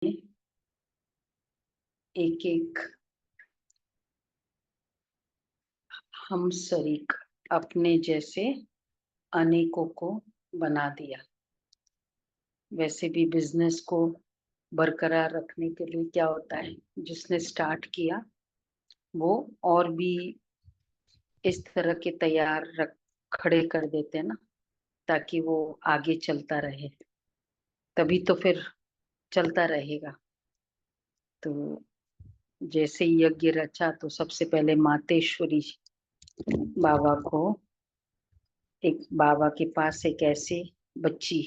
एक एक हम शरीक अपने जैसे अनेकों को बना दिया। वैसे भी बिजनेस को बरकरार रखने के लिए क्या होता है, जिसने स्टार्ट किया वो और भी इस तरह के तैयार रख खड़े कर देते हैं ना, ताकि वो आगे चलता रहे। तभी तो फिर चलता रहेगा। तो जैसे यज्ञ रचा तो सबसे पहले मातेश्वरी बाबा को, एक बाबा के पास एक ऐसी बच्ची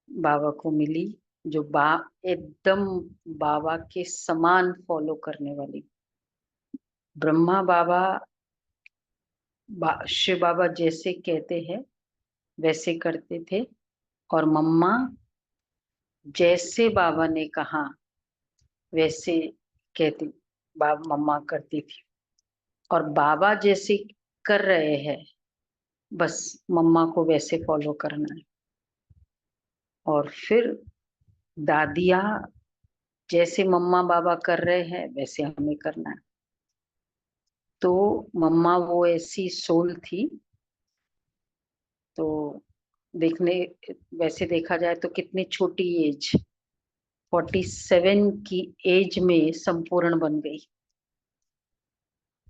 बाबा को मिली जो एकदम बाबा के समान फॉलो करने वाली। ब्रह्मा बाबा शिव बाबा जैसे कहते हैं वैसे करते थे, और मम्मा जैसे बाबा ने कहा वैसे कहती बाबा मम्मा करती थी। और बाबा जैसे कर रहे हैं बस मम्मा को वैसे फॉलो करना है। और फिर दादिया जैसे मम्मा बाबा कर रहे हैं वैसे हमें करना है। तो मम्मा वो ऐसी सोल थी। तो देखने वैसे देखा जाए तो कितनी छोटी एज, 47 की एज में संपूर्ण बन गई।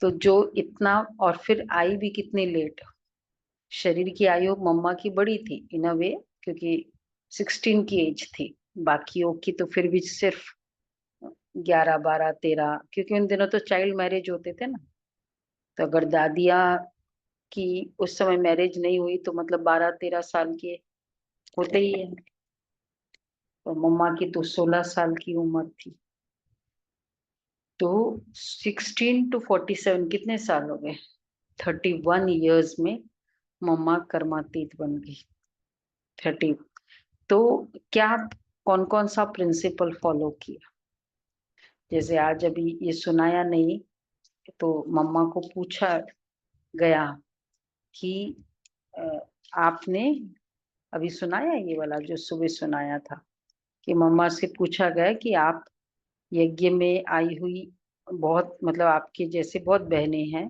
तो जो इतना, और फिर आई भी कितनी लेट। शरीर की आयु मम्मा की बड़ी थी इन अ वे, क्योंकि 16 की एज थी। बाकियों की तो फिर भी सिर्फ 11 12 13, क्योंकि उन दिनों तो चाइल्ड मैरिज होते थे ना। तो अगर दादिया की उस समय मैरिज नहीं हुई तो मतलब 12 13 साल के होते ही है। तो मम्मा की तो 16 साल की उम्र थी। तो 16 to 47 कितने साल हो गए? 31 ईयर्स में मम्मा कर्मातीत बन गई। 30। तो क्या कौन कौन सा प्रिंसिपल फॉलो किया? जैसे आज अभी ये सुनाया नहीं, तो मम्मा को पूछा गया कि अ, आपने अभी सुनाया ये वाला जो सुबह सुनाया था, कि मम्मा से पूछा गया कि आप यज्ञ में आई हुई बहुत, मतलब आपके जैसे बहुत बहनें हैं,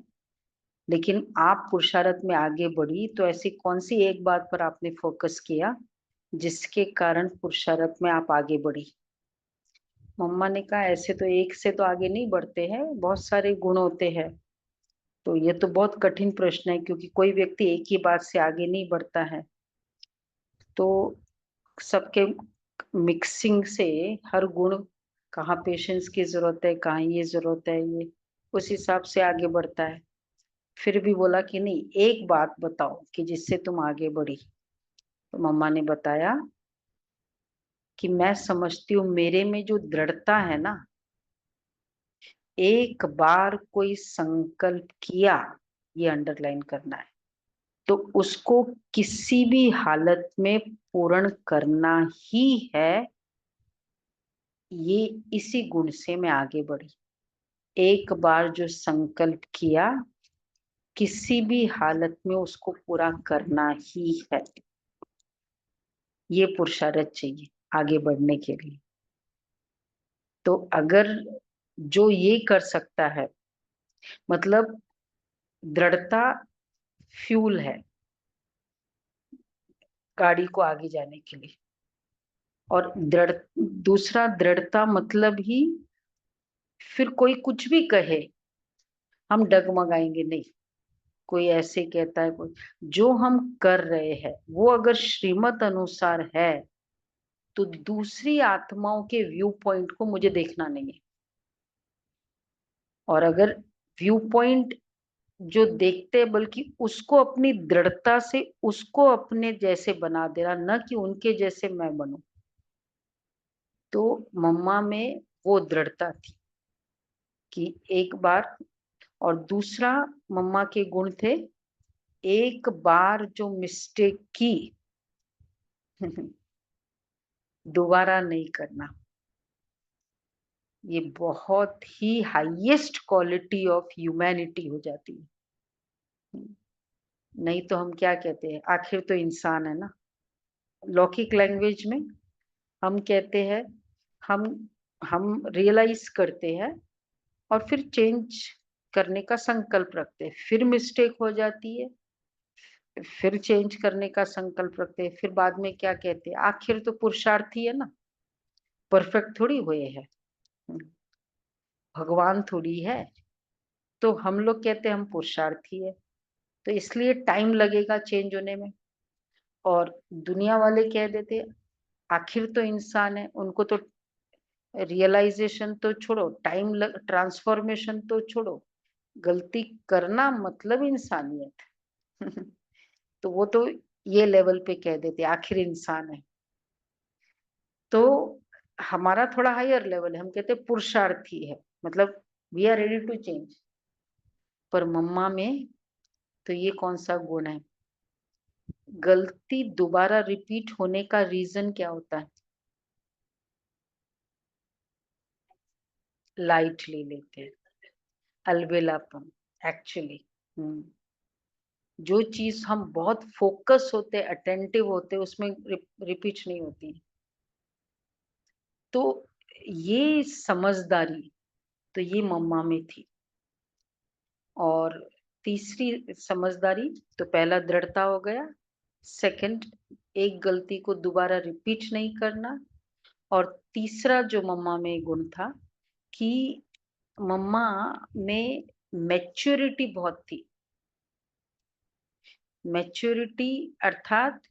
लेकिन आप पुरुषार्थ में आगे बढ़ी, तो ऐसी कौन सी एक बात पर आपने फोकस किया जिसके कारण पुरुषार्थ में आप आगे बढ़ी? मम्मा ने कहा ऐसे तो एक से तो आगे नहीं बढ़ते हैं, बहुत सारे गुण होते हैं। तो ये तो बहुत कठिन प्रश्न है, क्योंकि कोई व्यक्ति एक ही बात से आगे नहीं बढ़ता है। तो सबके मिक्सिंग से हर गुण, कहाँ पेशेंस की जरूरत है, कहाँ ये जरूरत है, ये उस हिसाब से आगे बढ़ता है। फिर भी बोला कि नहीं, एक बात बताओ कि जिससे तुम आगे बढ़ी। तो मम्मा ने बताया कि मैं समझती हूँ मेरे में जो दृढ़ता है ना, एक बार कोई संकल्प किया, ये अंडरलाइन करना है, तो उसको किसी भी हालत में पूर्ण करना ही है। ये इसी गुण से मैं आगे बढ़ी। एक बार जो संकल्प किया, किसी भी हालत में उसको पूरा करना ही है। ये पुरुषार्थ चाहिए आगे बढ़ने के लिए। तो अगर जो ये कर सकता है, मतलब दृढ़ता फ्यूल है गाड़ी को आगे जाने के लिए। और दूसरा दृढ़ता मतलब ही, फिर कोई कुछ भी कहे हम डगमगाएंगे नहीं। कोई ऐसे कहता है, कोई जो हम कर रहे हैं वो अगर श्रीमत अनुसार है, तो दूसरी आत्माओं के व्यू पॉइंट को मुझे देखना नहीं है। और अगर व्यू पॉइंट जो देखते हैं, बल्कि उसको अपनी दृढ़ता से उसको अपने जैसे बना देना, न कि उनके जैसे मैं बनूं। तो मम्मा में वो दृढ़ता थी कि एक बार। और दूसरा मम्मा के गुण थे, एक बार जो मिस्टेक की दोबारा नहीं करना। ये बहुत ही हाईएस्ट क्वालिटी ऑफ ह्यूमैनिटी हो जाती है। नहीं तो हम क्या कहते हैं, आखिर तो इंसान है ना। लौकिक लैंग्वेज में हम कहते हैं हम हम रियलाइज करते हैं और फिर चेंज करने का संकल्प रखते हैं, फिर मिस्टेक हो जाती है, फिर चेंज करने का संकल्प रखते हैं, फिर बाद में क्या कहते हैं, आखिर तो पुरुषार्थी है ना, परफेक्ट थोड़ी हुए हैं, भगवान थोड़ी है। तो हम लोग कहते हैं हम पुरुषार्थी है, तो इसलिए टाइम लगेगा चेंज होने में। और दुनिया वाले कह देते आखिर तो इंसान है, उनको तो रियलाइजेशन तो छोड़ो, टाइम लग, ट्रांसफॉर्मेशन तो छोड़ो, गलती करना मतलब इंसानियत। तो वो तो ये लेवल पे कह देते आखिर इंसान है। तो हमारा थोड़ा हायर लेवल है, हम कहते पुरुषार्थी है, मतलब we are ready to change. पर मम्मा में तो ये कौन सा गुण है? गलती दोबारा रिपीट होने का रीजन क्या होता है? लाइटली लेते हैं, अलबेलापन। एक्चुअली जो चीज हम बहुत फोकस होते, अटेंटिव होते, उसमें रिपीट नहीं होती। तो ये समझदारी तो ये मम्मा में थी। और तीसरी समझदारी, तो पहला दृढ़ता हो गया, सेकंड एक गलती को दोबारा रिपीट नहीं करना, और तीसरा जो मम्मा में गुण था कि मम्मा में मैच्योरिटी बहुत थी। मैच्योरिटी अर्थात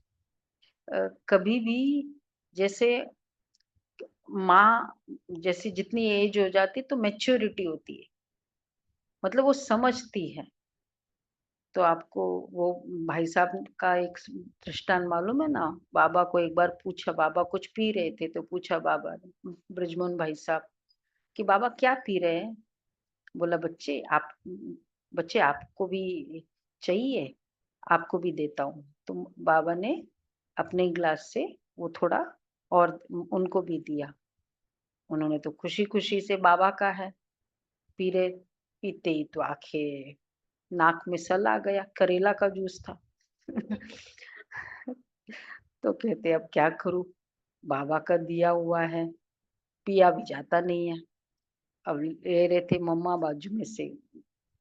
कभी भी, जैसे माँ जैसी जितनी एज हो जाती तो मैच्योरिटी होती है, मतलब वो समझती है। तो आपको वो भाई साहब का एक दृष्टांत मालूम है ना? बाबा को एक बार पूछा, बाबा कुछ पी रहे थे तो पूछा बाबा ने, ब्रजमोहन भाई साहब, कि बाबा क्या पी रहे हैं? बोला बच्चे आपको भी चाहिए, आपको भी देता हूँ। तो बाबा ने अपने गिलास से वो थोड़ा और उनको भी दिया। उन्होंने तो खुशी खुशी से, बाबा का है, पी रहे, पीते ही तो आंखें, नाक में सल आ गया, करेला का जूस था। तो कहते अब क्या करूं, बाबा का दिया हुआ है, पिया भी जाता नहीं है। अब ले रहे थे, मम्मा बाजू में से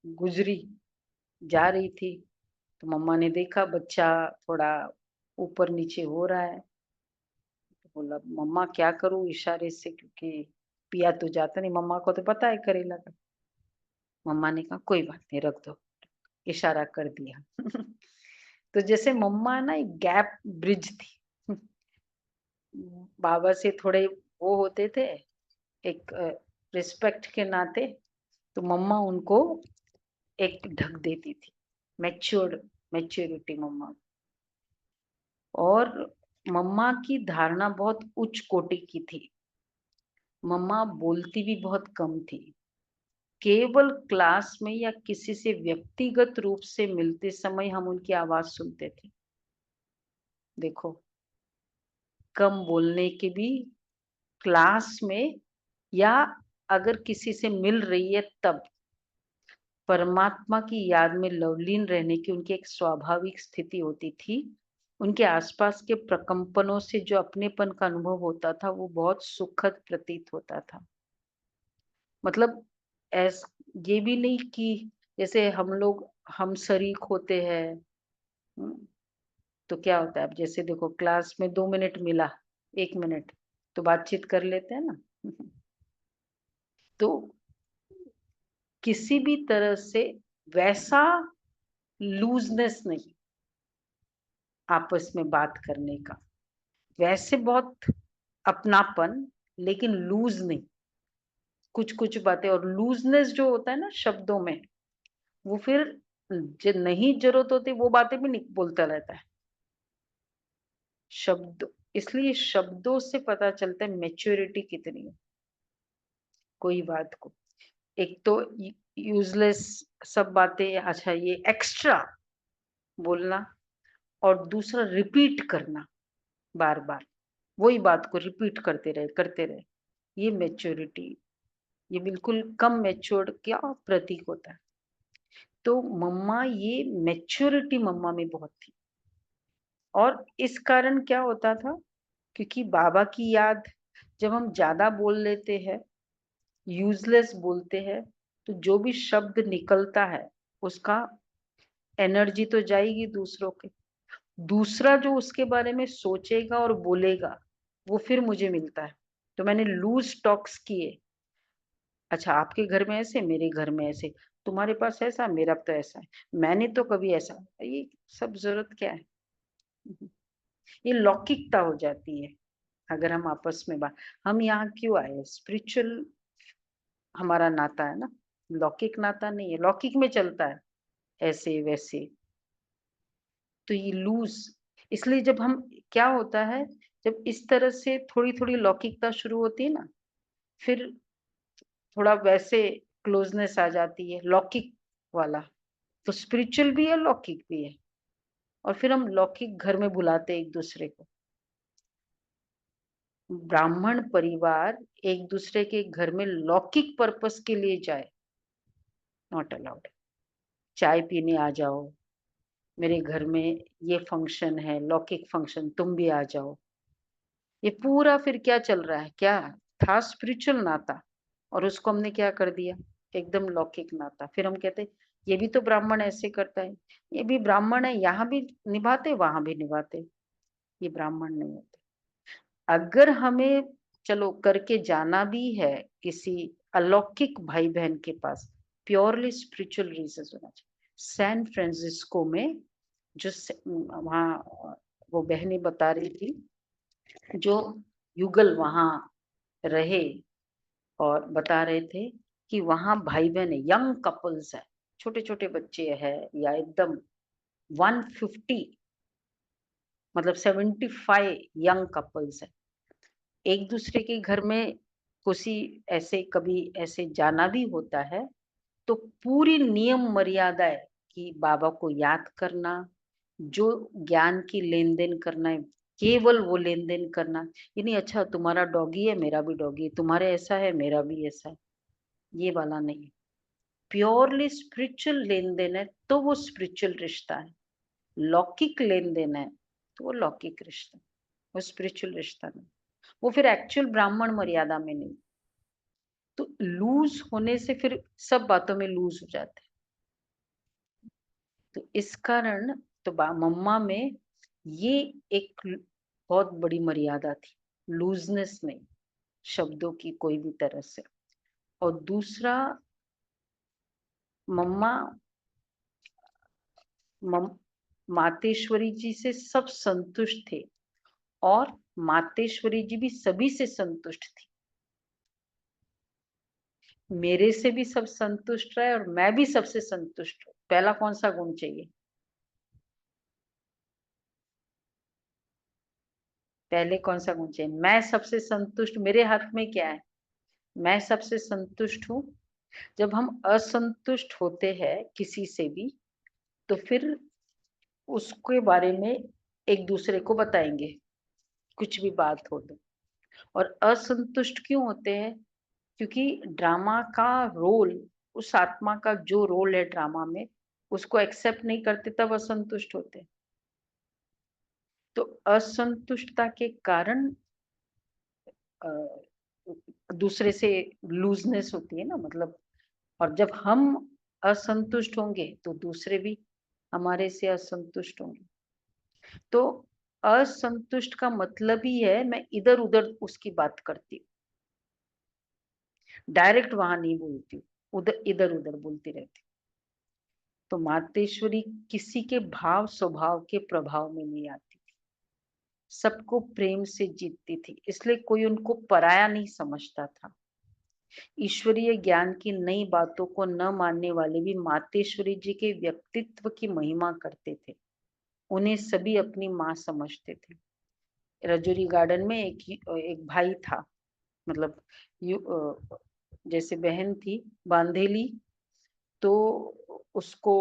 गुजरी, जा रही थी, तो मम्मा ने देखा बच्चा थोड़ा ऊपर नीचे हो रहा है, तो बोला मम्मा क्या करूं इशारे से, क्योंकि पिया तो जाता नहीं, मम्मा को तो पता है करेला का। मम्मा ने कहा कोई बात नहीं, रख दो, इशारा कर दिया। तो जैसे मम्मा ना एक गैप ब्रिज थी, बाबा से थोड़े वो होते थे, एक रिस्पेक्ट के नाते, तो मम्मा उनको एक ढक देती थी, मैच्योर्ड, मैच्योरिटी मम्मा। और मम्मा की धारणा बहुत उच्च कोटि की थी। मम्मा बोलती भी बहुत कम थी, केवल क्लास में या किसी से व्यक्तिगत रूप से मिलते समय हम उनकी आवाज सुनते थे। देखो, कम बोलने के भी, क्लास में या अगर किसी से मिल रही है तब, परमात्मा की याद में लवलीन रहने की उनकी एक स्वाभाविक स्थिति होती थी। उनके आसपास के प्रकंपनों से जो अपनेपन का अनुभव होता था वो बहुत सुखद प्रतीत होता था। मतलब ऐस ये भी नहीं कि जैसे हम लोग हम शरीक होते हैं। हम्म, तो क्या होता है, अब जैसे देखो क्लास में 2 मिनट मिला, 1 मिनट, तो बातचीत कर लेते हैं ना। तो किसी भी तरह से वैसा लूजनेस नहीं आपस में बात करने का, वैसे बहुत अपनापन, लेकिन लूज नहीं। कुछ कुछ बातें, और लूजनेस जो होता है ना शब्दों में, वो फिर जो नहीं जरूरत होती वो बातें भी नहीं बोलता रहता है। शब्द, इसलिए शब्दों से पता चलता है मेच्योरिटी कितनी है कोई बात को। एक तो यूजलेस सब बातें, अच्छा ये एक्स्ट्रा बोलना, और दूसरा रिपीट करना, बार बार वही बात को रिपीट करते रहे, ये मेच्योरिटी, ये बिल्कुल कम मेच्योर्ड क्या प्रतीक होता है। तो मम्मा, ये मेच्योरिटी मम्मा में बहुत थी। और इस कारण क्या होता था, क्योंकि बाबा की याद, जब हम ज्यादा बोल लेते हैं, यूजलेस बोलते हैं, तो जो भी शब्द निकलता है उसका एनर्जी तो जाएगी दूसरों के, दूसरा जो उसके बारे में सोचेगा और बोलेगा वो फिर मुझे मिलता है। तो मैंने लूज टॉक्स किए। अच्छा, आपके घर में ऐसे, मेरे घर में ऐसे, तुम्हारे पास ऐसा, मेरा तो ऐसा है, मैंने तो कभी ऐसा, ये सब जरूरत क्या है? ये लौकिकता हो जाती है। अगर हम आपस में बात, हम यहाँ क्यों आए? स्पिरिचुअल हमारा नाता है ना, लौकिक नाता नहीं है। लौकिक में चलता है ऐसे वैसे, तो ये लूज। इसलिए जब हम, क्या होता है, जब इस तरह से थोड़ी थोड़ी लौकिकता शुरू होती है ना, फिर थोड़ा वैसे क्लोजनेस आ जाती है, लौकिक वाला। तो स्पिरिचुअल भी है, लौकिक भी है। और फिर हम लौकिक घर में बुलाते हैं एक दूसरे को। ब्राह्मण परिवार एक दूसरे के घर में लौकिक पर्पस के लिए जाए, नॉट अलाउड। चाय पीने आ जाओ, मेरे घर में ये फंक्शन है, लौकिक फंक्शन, तुम भी आ जाओ। ये पूरा फिर क्या चल रहा है? क्या था? स्पिरिचुअल नाता, और उसको हमने क्या कर दिया? एकदम लौकिक नाता। फिर हम कहते ये भी तो ब्राह्मण ऐसे करता है, ये भी ब्राह्मण है, यहाँ भी निभाते वहां भी निभाते, ये ब्राह्मण नहीं होते। अगर हमें, चलो करके जाना भी है किसी अलौकिक भाई बहन के पास, प्योरली स्पिरिचुअल रीजन होना चाहिए। सैन फ्रांसिस्को में जो वहाँ वो बहनें बता रही थी, जो युगल वहां रहे, और बता रहे थे कि वहां भाई बहन यंग कपल्स है, छोटे छोटे बच्चे हैं, या एकदम 150, मतलब 75 यंग कपल्स है, एक दूसरे के घर में किसी ऐसे कभी ऐसे जाना भी होता है, तो पूरी नियम मर्यादाएं कि बाबा को याद करना, जो ज्ञान की लेन देन करना है, केवल वो लेन देन करना। ये नहीं, अच्छा तुम्हारा डॉगी है, मेरा भी डॉगी है, तुम्हारे ऐसा है, मेरा भी ऐसा है, ये वाला नहीं। प्योरली स्पिरिचुअल लेन देन है तो वो स्पिरिचुअल रिश्ता है। लौकिक लेन देन है तो वो लौकिक रिश्ता, वो स्पिरिचुअल रिश्ता नहीं। वो फिर एक्चुअल ब्राह्मण मर्यादा में नहीं। तो लूज होने से फिर सब बातों में लूज हो जाते हैं। तो इस कारण तो मम्मा में ये एक बहुत बड़ी मर्यादा थी, लूजनेस नहीं, शब्दों की कोई भी तरह से। और दूसरा, मम्मा मातेश्वरी जी से सब संतुष्ट थे, और मातेश्वरी जी भी सभी से संतुष्ट थी। मेरे से भी सब संतुष्ट रहे और मैं भी सबसे संतुष्ट हूँ। पहला कौन सा गुण चाहिए? पहले कौन सा गुण चाहिए? मैं सबसे संतुष्ट, मेरे हाथ में क्या है? मैं सबसे संतुष्ट हूँ। जब हम असंतुष्ट होते हैं किसी से भी, तो फिर उसके बारे में एक दूसरे को बताएंगे, कुछ भी बात हो तो। और असंतुष्ट क्यों होते हैं? क्योंकि ड्रामा का रोल, उस आत्मा का जो रोल है ड्रामा में, उसको एक्सेप्ट नहीं करते, तब असंतुष्ट होते हैं। तो असंतुष्टता के कारण अ, दूसरे से लूजनेस होती है ना, मतलब। और जब हम असंतुष्ट होंगे तो दूसरे भी हमारे से असंतुष्ट होंगे। तो असंतुष्ट का मतलब ही है मैं इधर उधर उसकी बात करती हूँ, डायरेक्ट वहां नहीं बोलती हूँ, उधर इधर उधर बोलती रहती हूँ। तो मातेश्वरी किसी के भाव स्वभाव के प्रभाव में नहीं आती, सबको प्रेम से जीतती थी, इसलिए कोई उनको पराया नहीं समझता था। ईश्वरीय ज्ञान की नई बातों को न मानने वाले भी मातेश्वरी जी के व्यक्तित्व की महिमा करते थे, उन्हें सभी अपनी माँ समझते थे। रजौरी गार्डन में एक एक भाई था, मतलब जैसे बहन थी बांधेली, तो उसको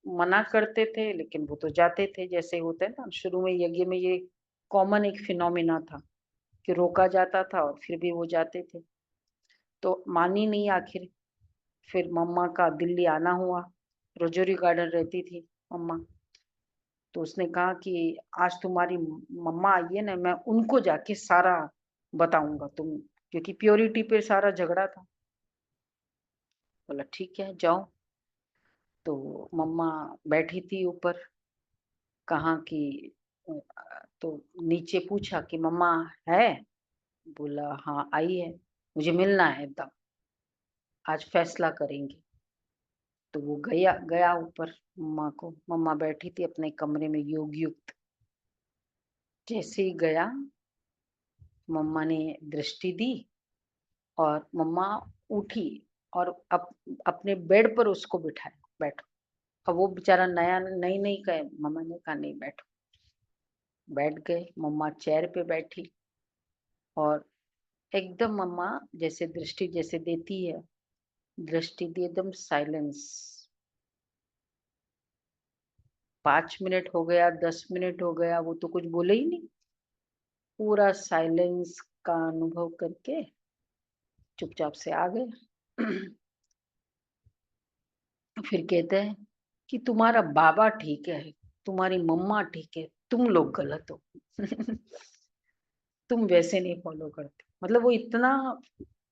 मना करते थे, लेकिन वो तो जाते थे। जैसे होता है ना, शुरू में यज्ञ में ये कॉमन एक फिनोमिना था कि रोका जाता था और फिर भी वो जाते थे। तो मानी नहीं आखिर। फिर मम्मा का दिल्ली आना हुआ, रजौरी गार्डन रहती थी मम्मा। तो उसने कहा कि आज तुम्हारी मम्मा आई है ना, मैं उनको जाके सारा बताऊंगा तुम, क्योंकि प्योरिटी पे सारा झगड़ा था। बोला ठीक है जाओ। तो मम्मा बैठी थी ऊपर, कहाँ की तो नीचे पूछा कि मम्मा है? बोला हाँ आई है, मुझे मिलना है एकदम, आज फैसला करेंगे। तो वो गया गया ऊपर मम्मा को, मम्मा बैठी थी अपने कमरे में योग युक्त। जैसे ही गया, मम्मा ने दृष्टि दी और मम्मा उठी और अपने बेड पर उसको बिठाया, बैठो। अब वो बेचारा नया नहीं नहीं कहे, मम्मा ने कहा नहीं बैठो। बैठ गए, मम्मा चेयर पे बैठी और एकदम मम्मा जैसे दृष्टि जैसे देती है, दृष्टि दी, एकदम साइलेंस। 5 मिनट हो गया, 10 मिनट हो गया, वो तो कुछ बोले ही नहीं। पूरा साइलेंस का अनुभव करके चुपचाप से आ गए। फिर कहते हैं कि तुम्हारा बाबा ठीक है, तुम्हारी मम्मा ठीक है, तुम लोग गलत हो। तुम वैसे नहीं फॉलो करते। मतलब वो इतना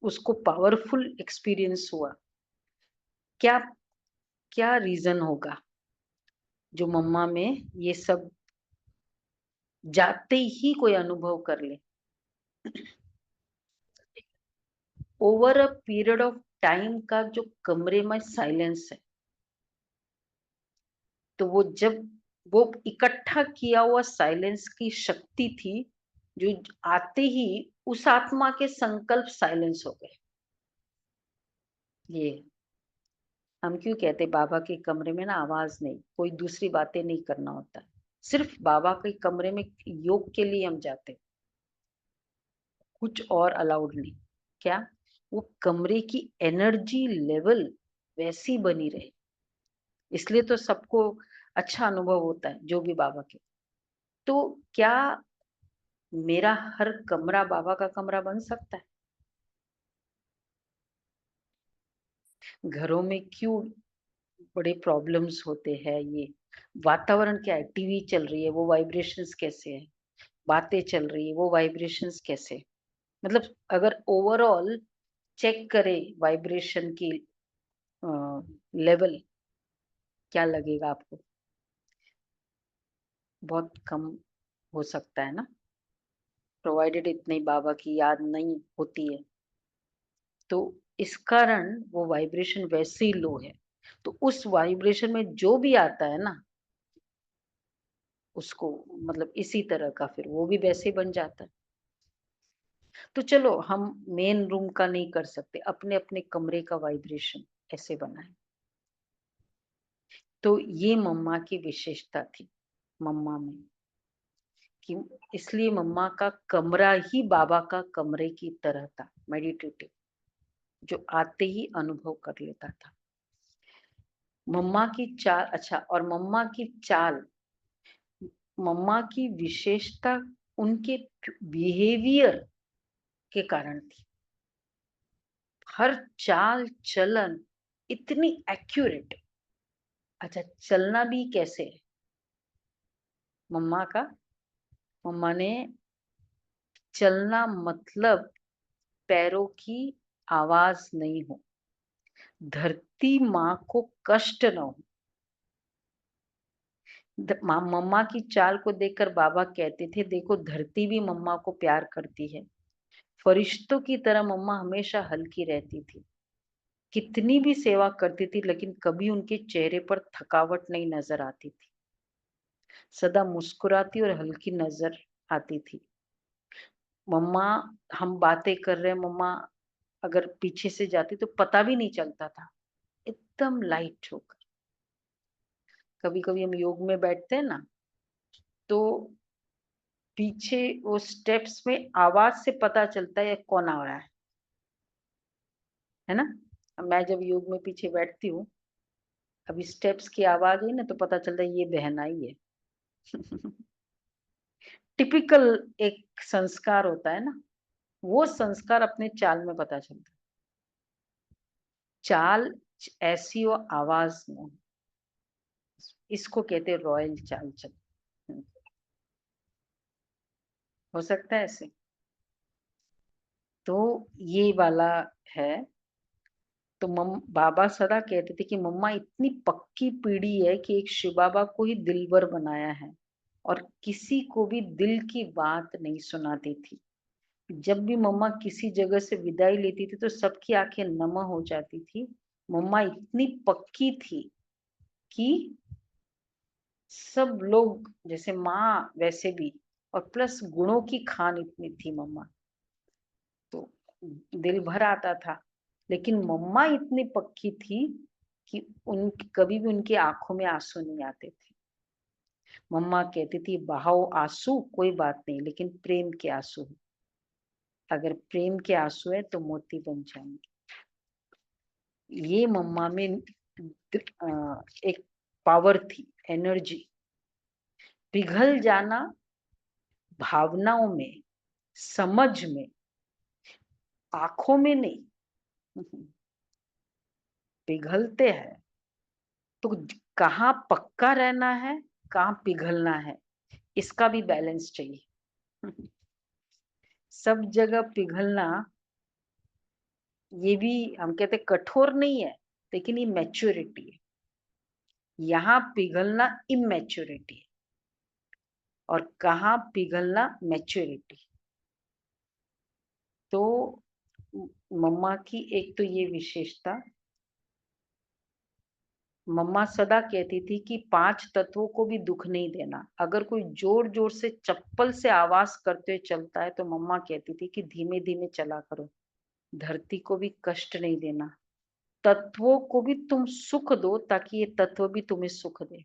उसको पावरफुल एक्सपीरियंस हुआ। क्या क्या रीजन होगा जो मम्मा में ये सब जाते ही कोई अनुभव कर ले। Over a period of time का जो कमरे में साइलेंस है, तो वो जब वो इकट्ठा किया हुआ साइलेंस की शक्ति थी, जो आते ही उस आत्मा के संकल्प साइलेंस हो गए। ये हम क्यों कहते बाबा के कमरे में ना आवाज नहीं, कोई दूसरी बातें नहीं करना होता, सिर्फ बाबा के कमरे में योग के लिए हम जाते, कुछ और अलाउड नहीं। क्या वो कमरे की एनर्जी लेवल वैसी बनी रहे, इसलिए तो सबको अच्छा अनुभव होता है जो भी बाबा के। तो क्या मेरा हर कमरा बाबा का कमरा बन सकता है? घरों में क्यों बड़े प्रॉब्लम्स होते हैं? ये वातावरण क्या है? टीवी चल रही है, वो वाइब्रेशंस कैसे है? बातें चल रही है, वो वाइब्रेशंस कैसे? मतलब अगर ओवरऑल चेक करें वाइब्रेशन की लेवल, क्या लगेगा आपको? बहुत कम हो सकता है ना, प्रोवाइडेड इतनी बाबा की याद नहीं होती है। तो इस कारण वो वाइब्रेशन वैसे ही लो है। तो उस वाइब्रेशन में जो भी आता है ना, उसको मतलब इसी तरह का फिर वो भी वैसे बन जाता है। तो चलो हम मेन रूम का नहीं कर सकते, अपने अपने कमरे का वाइब्रेशन ऐसे बनाए। तो ये मम्मा की विशेषता थी मम्मा में, कि इसलिए मम्मा का कमरा ही बाबा का कमरे की तरह था, मेडिटेटिव, जो आते ही अनुभव कर लेता था। मम्मा की चाल, अच्छा, और मम्मा की चाल, मम्मा की विशेषता उनके बिहेवियर के कारण थी। हर चाल चलन इतनी एक्यूरेट। अच्छा, चलना भी कैसे है मम्मा का? मम्मा ने चलना मतलब पैरों की आवाज नहीं हो, धरती माँ को कष्ट न हो। मम्मा की चाल को देखकर बाबा कहते थे देखो धरती भी मम्मा को प्यार करती है। फरिश्तों की तरह मम्मा हमेशा हल्की रहती थी, कितनी भी सेवा करती थी लेकिन कभी उनके चेहरे पर थकावट नहीं नजर आती थी। सदा मुस्कुराती और हल्की नजर आती थी। मम्मा, हम बातें कर रहे हैं, मम्मा अगर पीछे से जाती तो पता भी नहीं चलता था, एकदम लाइट होकर। कभी कभी हम योग में बैठते हैं ना, तो पीछे वो स्टेप्स में आवाज से पता चलता है ये कौन आ रहा है ना? अब मैं जब योग में पीछे बैठती हूँ, अभी स्टेप्स की आवाज हुई ना तो पता चलता है ये बहन आई है। टिपिकल एक संस्कार होता है ना, वो संस्कार अपने चाल में पता चलता है। चाल ऐसी हो, आवाज में, इसको कहते हैं रॉयल चाल चल। हो सकता है ऐसे। तो ये वाला है। तो बाबा सदा कहते थे कि मम्मा इतनी पक्की पीढ़ी है कि एक शिव बाबा को ही दिलबर बनाया है और किसी को भी दिल की बात नहीं सुनाती थी। जब भी मम्मा किसी जगह से विदाई लेती थी तो सबकी आंखें नम हो जाती थी। मम्मा इतनी पक्की थी कि सब लोग जैसे माँ वैसे भी, और प्लस गुणों की खान इतनी थी मम्मा, तो दिल भर आता था। लेकिन मम्मा इतनी पक्की थी कि उन कभी भी उनकी आंखों में आंसू नहीं आते थे। मम्मा कहती थी बहाओ आंसू कोई बात नहीं, लेकिन प्रेम के आंसू है। अगर प्रेम के आंसू है तो मोती बन जाएंगे। ये मम्मा में एक पावर थी, एनर्जी। पिघल जाना भावनाओं में, समझ में, आंखों में नहीं। पिघलते हैं तो कहाँ पक्का रहना है, कहाँ पिघलना है, इसका भी बैलेंस चाहिए। सब जगह पिघलना, ये भी हम कहते कठोर नहीं है, लेकिन ये मैच्योरिटी है। यहाँ पिघलना इमेच्योरिटी है और कहाँ पिघलना मैच्योरिटी। तो मम्मा की एक तो ये विशेषता। मम्मा सदा कहती थी कि 5 तत्वों को भी दुख नहीं देना। अगर कोई जोर जोर से चप्पल से आवाज करते हुए चलता है तो मम्मा कहती थी कि धीमे धीमे चला करो, धरती को भी कष्ट नहीं देना। तत्वों को भी तुम सुख दो ताकि ये तत्व भी तुम्हें सुख दे।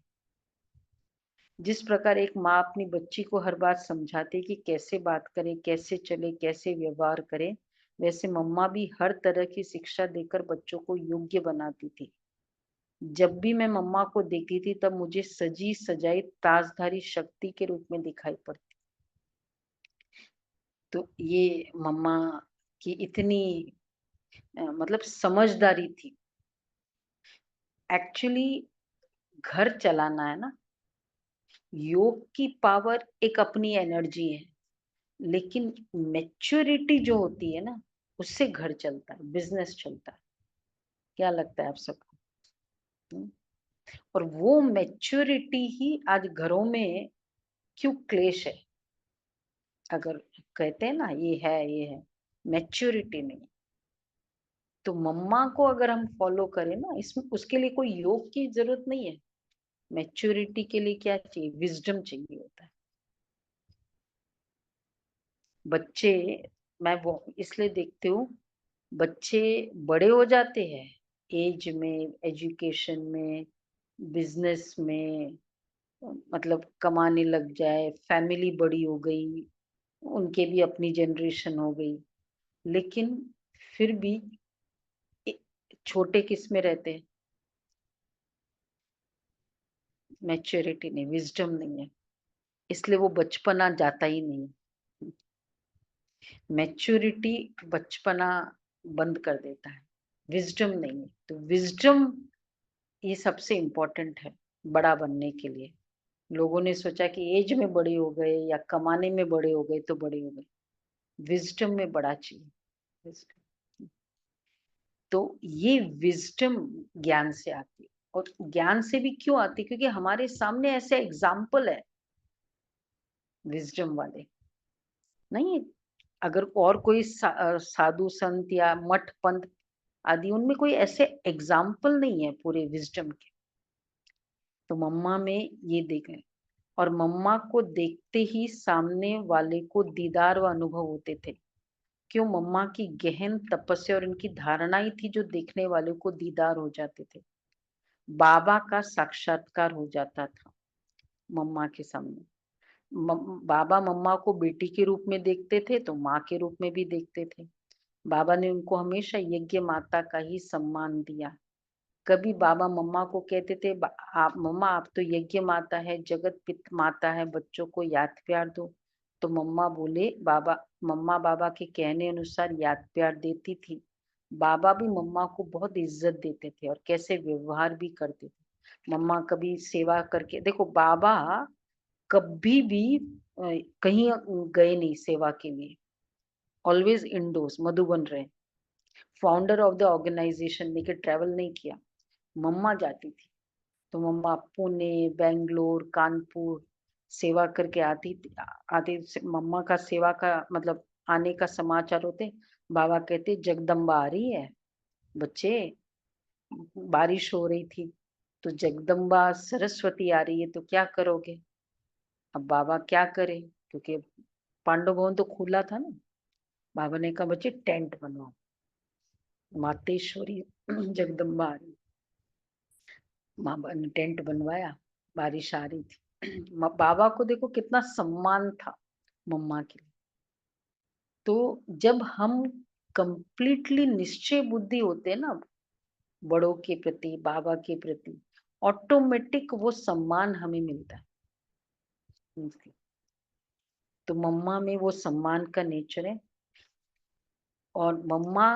जिस प्रकार एक माँ अपनी बच्ची को हर बात समझाती है कि कैसे बात करे, कैसे चले, कैसे व्यवहार करे, वैसे मम्मा भी हर तरह की शिक्षा देकर बच्चों को योग्य बनाती थी। जब भी मैं मम्मा को देखती थी तब मुझे सजी सजाई ताजधारी शक्ति के रूप में दिखाई पड़ती। तो ये मम्मा की इतनी मतलब समझदारी थी। एक्चुअली घर चलाना है ना, योग की पावर एक अपनी एनर्जी है, लेकिन मैच्योरिटी जो होती है ना, उससे घर चलता है, बिजनेस चलता है। क्या लगता है आप सबको? हम्म? और वो मैच्योरिटी ही आज घरों में क्यों क्लेश है? अगर कहते हैं ना ये है मैच्योरिटी नहीं। तो मम्मा को अगर हम फॉलो करें ना, इसमें उसके लिए कोई योग की जरूरत नहीं है। मैच्योरिटी के लिए क्या चाहिए? विजडम चाहिए होता है। बच्चे, मैं वो इसलिए देखती हूँ, बच्चे बड़े हो जाते हैं एज में, एजुकेशन में, बिजनेस में, मतलब कमाने लग जाए, फैमिली बड़ी हो गई, उनके भी अपनी जनरेशन हो गई, लेकिन फिर भी ए- छोटे किस में रहते हैं? मैच्योरिटी नहीं, विजडम नहीं है, इसलिए वो बचपना जाता ही नहीं। मैच्योरिटी बचपना बंद कर देता है, विजडम नहीं है। तो विजडम ये सबसे इम्पोर्टेंट है बड़ा बनने के लिए। लोगों ने सोचा कि एज में बड़े हो गए या कमाने में बड़े हो गए तो बड़े हो गए, विजडम में बड़ा चाहिए। wisdom। तो ये विजडम ज्ञान से आती है। और ज्ञान से भी क्यों आती? क्योंकि हमारे सामने ऐसे एग्जाम्पल है विजडम वाले। नहीं है? अगर और कोई साधु संत या मठ पंथ आदि, उनमें कोई ऐसे एग्जाम्पल नहीं है पूरे विजडम के। तो मम्मा में ये देखे, और मम्मा को देखते ही सामने वाले को दीदार व अनुभव होते थे। क्यों? मम्मा की गहन तपस्या और इनकी धारणा ही थी जो देखने वाले को दीदार हो जाते थे। बाबा का साक्षात्कार हो जाता था मम्मा के सामने। बाबा मम्मा को बेटी के रूप में देखते थे तो माँ के रूप में भी देखते थे। बाबा ने उनको हमेशा यज्ञ माता का ही सम्मान दिया। कभी बाबा मम्मा को कहते थे, आप मम्मा आप तो यज्ञ माता है, जगत पित माता है, बच्चों को याद प्यार दो। तो मम्मा बोले, बाबा मम्मा बाबा के कहने अनुसार याद प्यार देती थी। बाबा भी मम्मा को बहुत इज्जत देते थे और कैसे व्यवहार भी करते थे। मम्मा कभी सेवा करके देखो, बाबा कभी भी कहीं गए नहीं सेवा के लिए। ऑलवेज इंडोर्स, मधुबन रहे। फाउंडर ऑफ द ऑर्गेनाइजेशन लेके ट्रेवल नहीं किया। मम्मा जाती थी तो मम्मा पुणे, बेंगलोर, कानपुर सेवा करके आती। मम्मा का सेवा का मतलब आने का समाचार होते, बाबा कहते जगदम्बा आ रही है बच्चे। बारिश हो रही थी तो जगदम्बा सरस्वती आ रही है तो क्या करोगे। अब बाबा क्या करे, क्योंकि पांडव भवन तो खुला था ना। बाबा ने कहा बच्चे टेंट बनवाओ, मातेश्वरी जगदम्बा आ रही। बाबा ने टेंट बनवाया, बारिश आ रही थी। बाबा को देखो कितना सम्मान था मम्मा के लिए। तो जब हम कंप्लीटली निश्चय बुद्धि होते हैं ना बड़ों के प्रति, बाबा के प्रति, ऑटोमेटिक वो सम्मान हमें मिलता है। तो मम्मा में वो सम्मान का नेचर है। और मम्मा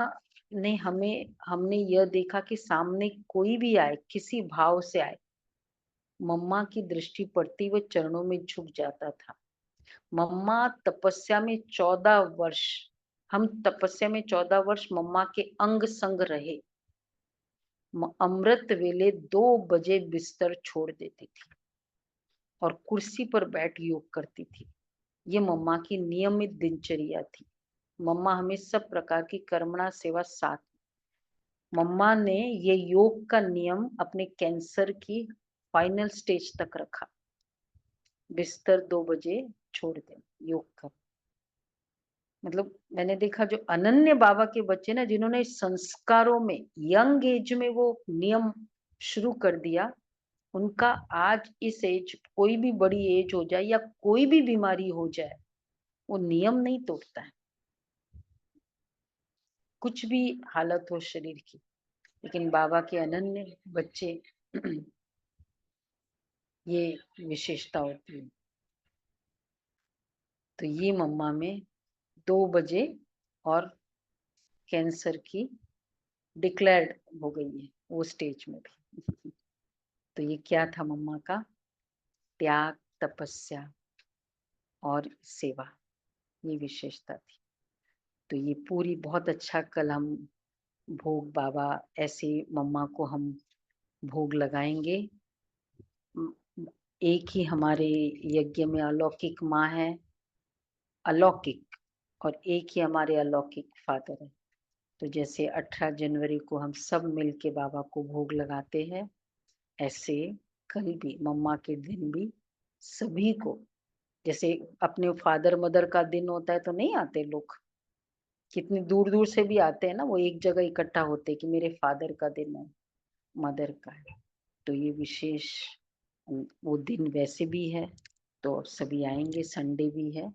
ने हमने यह देखा कि सामने कोई भी आए, किसी भाव से आए, मम्मा की दृष्टि पड़ती हुए चरणों में झुक जाता था। मम्मा तपस्या में 14 वर्ष, हम तपस्या में 14 वर्ष मम्मा के अंग संग रहे। अमृत वेले 2 बजे बिस्तर छोड़ देती थी और कुर्सी पर बैठ योग करती थी। ये मम्मा की नियमित दिनचर्या थी। मम्मा हमें सब प्रकार की कर्मणा सेवा साथ। मम्मा ने ये योग का नियम अपने कैंसर की फाइनल स्टेज तक रखा। बिस्तर 2 बजे छोड़ दे, योग कर। मतलब मैंने देखा जो अनन्य बाबा के बच्चे ना, जिन्होंने संस्कारों में यंग एज में वो नियम शुरू कर दिया, उनका आज इस एज, कोई भी बड़ी एज हो जाए या कोई भी बीमारी हो जाए, वो नियम नहीं तोड़ता है, कुछ भी हालत हो शरीर की। लेकिन बाबा के अनन्य बच्चे ये विशेषता होती है। तो ये मम्मा में 2 बजे और कैंसर की डिक्लेयर्ड हो गई है वो स्टेज में भी। तो ये क्या था मम्मा का, त्याग, तपस्या और सेवा, ये विशेषता थी। तो ये पूरी बहुत अच्छा, कल हम भोग बाबा ऐसे मम्मा को हम भोग लगाएंगे। एक ही हमारे यज्ञ में अलौकिक माँ है, अलौकिक, और एक ही हमारे अलौकिक फादर है। तो जैसे 18 जनवरी को हम सब मिलके बाबा को भोग लगाते हैं, ऐसे कल भी मम्मा के दिन भी सभी को, जैसे अपने फादर मदर का दिन होता है तो नहीं आते लोग, कितनी दूर दूर से भी आते हैं ना, वो एक जगह इकट्ठा होते हैं कि मेरे फादर का दिन है, मदर का है। तो ये विशेष वो दिन वैसे भी है, तो सभी आएंगे। संडे भी है।